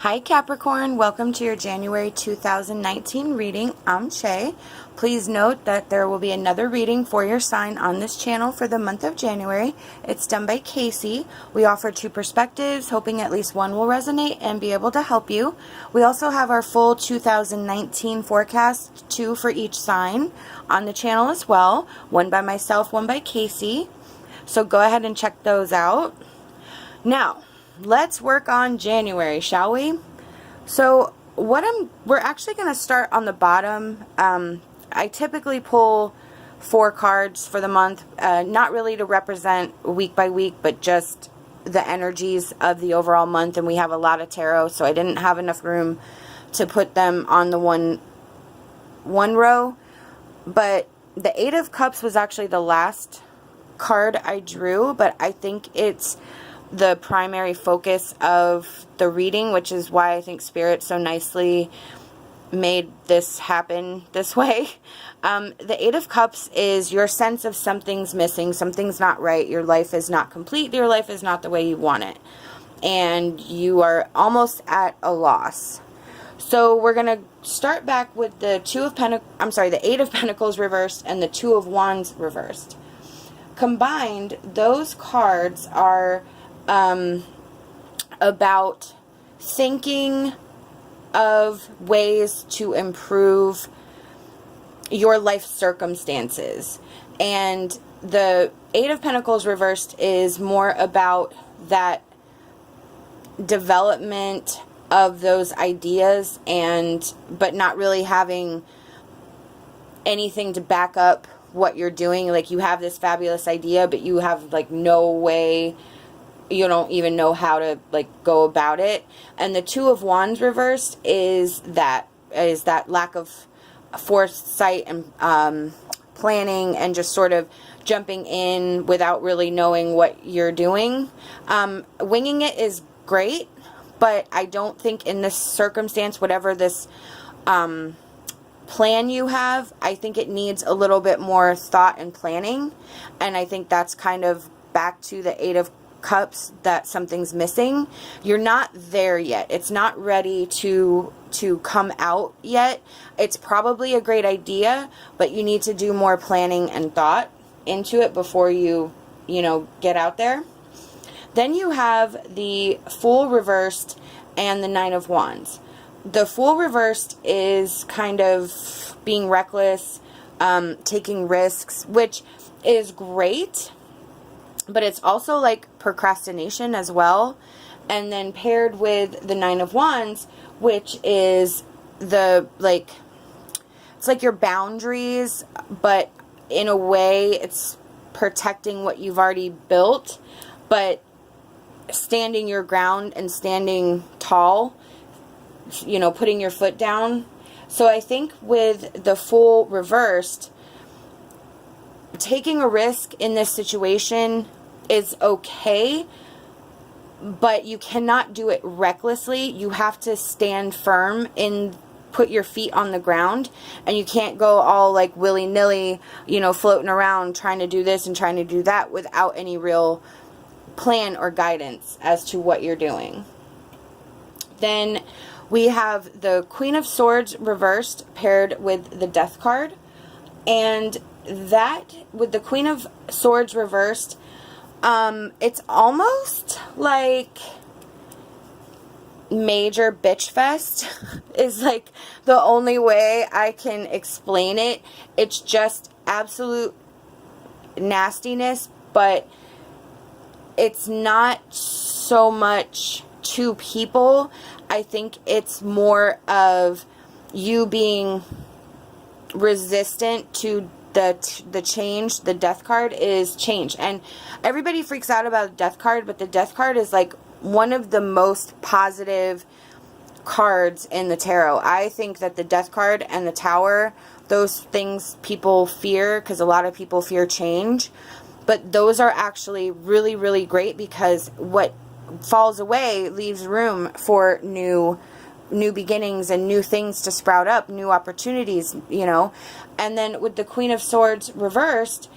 Hi Capricorn, welcome to your January 2019 reading. I'm Shae. Please note that there will be another reading for your sign on this channel for the month of January. It's done by Kacee. We offer two perspectives, hoping at least one will resonate and be able to help you. We also have our full 2019 forecast, two for each sign, on the channel as well. One by myself, one by Kacee. So go ahead and check those out. Now, let's work on January, shall we? So we're actually going to start on the bottom. I typically pull 4 cards for the month, not really to represent week by week, but just the energies of the overall month. And we have a lot of tarot, so I didn't have enough room to put them on the one row. But the 8 of Cups was actually the last card I drew, but I think it's the primary focus of the reading, which is why I think Spirit so nicely made this happen this way. The 8 of Cups is your sense of something's missing, something's not right, your life is not complete, your life is not the way you want it, and you are almost at a loss. So we're going to start back with the 8 of Pentacles reversed and the 2 of Wands reversed. Combined, those cards are about thinking of ways to improve your life circumstances. And the 8 of Pentacles reversed is more about that development of those ideas, but not really having anything to back up what you're doing. Like, you have this fabulous idea, but you have like no way, you don't even know how to go about it. And the 2 of Wands reversed is that lack of foresight and planning, and just sort of jumping in without really knowing what you're doing. Winging it is great, but I don't think in this circumstance, whatever this plan you have, I think it needs a little bit more thought and planning. And I think that's kind of back to the 8 of Cups, that something's missing. You're not there yet. It's not ready to come out yet. It's probably a great idea, but you need to do more planning and thought into it before you get out there. Then you have the Fool reversed and the 9 of Wands. The Fool reversed is kind of being reckless, taking risks, which is great, but it's also like procrastination as well. And then paired with the 9 of Wands, which is it's like your boundaries, but in a way it's protecting what you've already built, but standing your ground and standing tall, putting your foot down. So I think with the Fool reversed, taking a risk in this situation is okay, but you cannot do it recklessly. You have to stand firm and put your feet on the ground, and you can't go all like willy-nilly, floating around trying to do this and trying to do that without any real plan or guidance as to what you're doing. Then we have the Queen of Swords reversed paired with the Death card, and that with the Queen of Swords reversed, it's almost like major bitch fest is like the only way I can explain it. It's just absolute nastiness, but it's not so much to people. I think it's more of you being resistant to the change. The Death card is change, and everybody freaks out about the Death card, but the Death card is like one of the most positive cards in the tarot. I think that the Death card and the Tower, those things people fear, because a lot of people fear change, but those are actually really, really great, because what falls away leaves room for new beginnings and new things to sprout up, new opportunities, And then with the Queen of Swords reversed,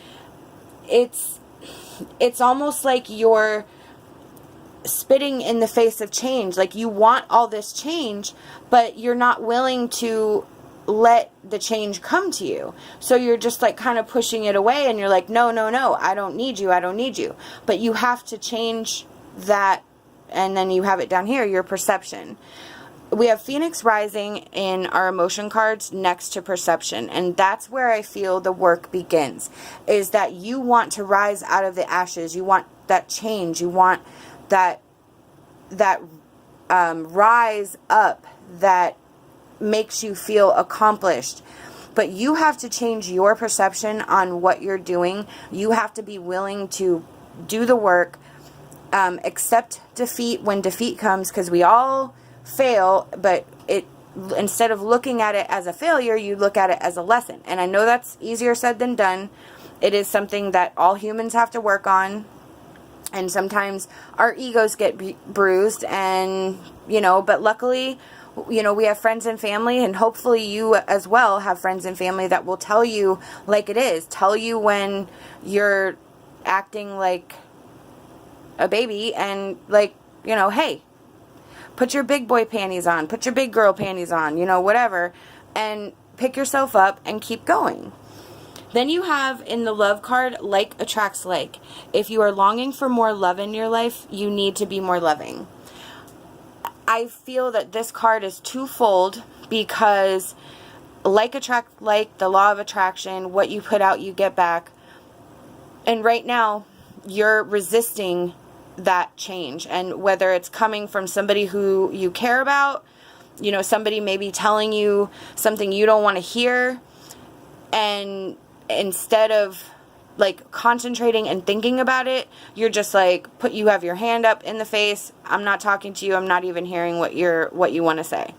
it's almost like you're spitting in the face of change. Like, you want all this change, but you're not willing to let the change come to you. So you're just like kind of pushing it away, and you're like, no, no, no, I don't need you. I don't need you. But you have to change that. And then you have it down here, your perception. We have Phoenix rising in our emotion cards next to perception. And that's where I feel the work begins, is that you want to rise out of the ashes. You want that change. You want that rise up that makes you feel accomplished. But you have to change your perception on what you're doing. You have to be willing to do the work, accept defeat when defeat comes, because we all fail, but instead of looking at it as a failure, you look at it as a lesson. And I know that's easier said than done. It is something that all humans have to work on. And sometimes our egos get bruised, and, but luckily, we have friends and family, and hopefully you as well have friends and family that will tell you like it is. Tell you when you're acting like a baby, and like, hey, put your big boy panties on, put your big girl panties on, whatever, and pick yourself up and keep going. Then you have in the love card, like attracts like. If you are longing for more love in your life, you need to be more loving. I feel that this card is twofold, because like attract like, the law of attraction, what you put out, you get back. And right now, you're resisting that change. And whether it's coming from somebody who you care about, somebody maybe telling you something you don't want to hear, and instead of like concentrating and thinking about it, you're just like, you have your hand up in the face. I'm not talking to you. I'm not even hearing what you want to say.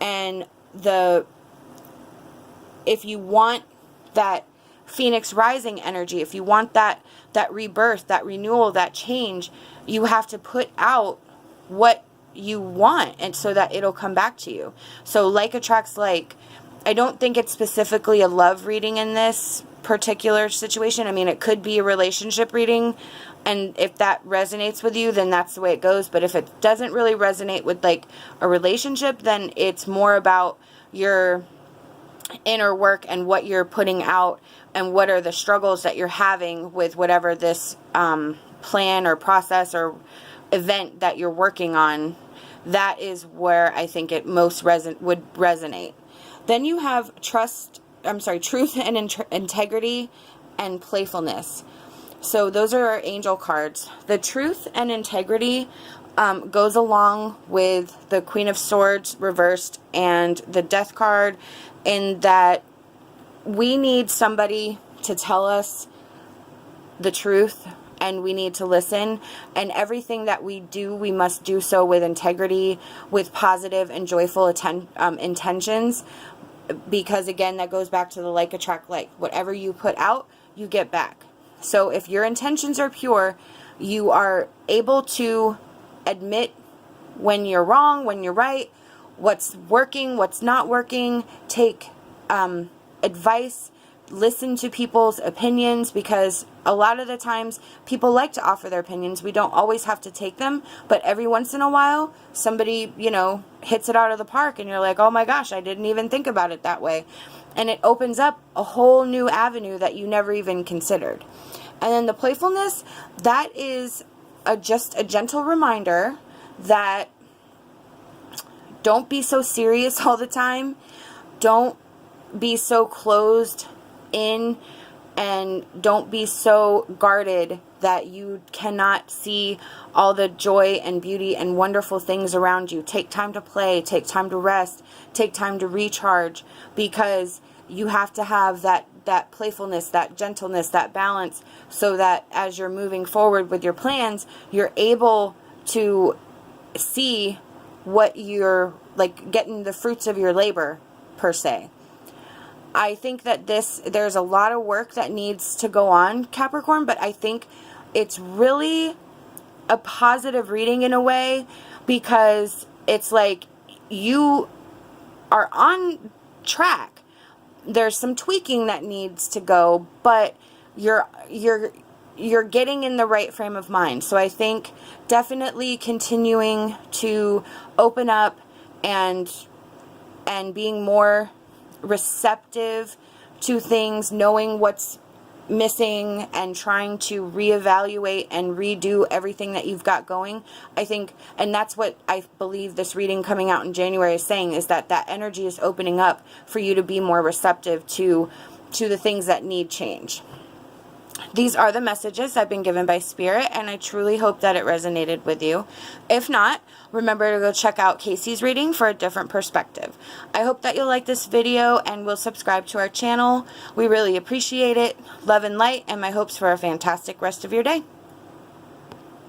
And if you want that Phoenix rising energy, if you want that rebirth, that renewal, that change, you have to put out what you want, and so that it'll come back to you. So like attracts like. I don't think it's specifically a love reading in this particular situation. I mean, it could be a relationship reading, and if that resonates with you, then that's the way it goes. But if it doesn't really resonate with like a relationship, then it's more about your inner work and what you're putting out, and what are the struggles that you're having with whatever this plan or process or event that you're working on. That is where I think it most would resonate. Then you have truth and integrity and playfulness. So those are our angel cards. The truth and integrity goes along with the Queen of Swords reversed and the Death card, in that we need somebody to tell us the truth, and we need to listen. And everything that we do, we must do so with integrity, with positive and joyful intentions. Because again, that goes back to the like attract like. Whatever you put out, you get back. So if your intentions are pure, you are able to admit when you're wrong, when you're right, what's working, what's not working, take advice, listen to people's opinions, because a lot of the times people like to offer their opinions. We don't always have to take them, but every once in a while somebody, hits it out of the park, and you're like, oh my gosh, I didn't even think about it that way. And it opens up a whole new avenue that you never even considered. And then the playfulness, that is just a gentle reminder that don't be so serious all the time. Don't be so closed in, and don't be so guarded that you cannot see all the joy and beauty and wonderful things around you. Take time to play, take time to rest, take time to recharge, because you have to have that playfulness, that gentleness, that balance, so that as you're moving forward with your plans, you're able to see what you're like, getting the fruits of your labor per se. I think that there's a lot of work that needs to go on, Capricorn, but I think it's really a positive reading in a way, because it's like you are on track. There's some tweaking that needs to go, but you're you're getting in the right frame of mind. So I think definitely continuing to open up and being more receptive to things, knowing what's missing and trying to reevaluate and redo everything that you've got going. I think, and that's what I believe this reading coming out in January is saying, is that that energy is opening up for you to be more receptive to the things that need change. These are the messages I've been given by Spirit, and I truly hope that it resonated with you. If not, remember to go check out Kacey's reading for a different perspective. I hope that you'll like this video and will subscribe to our channel. We really appreciate it. Love and light, and my hopes for a fantastic rest of your day.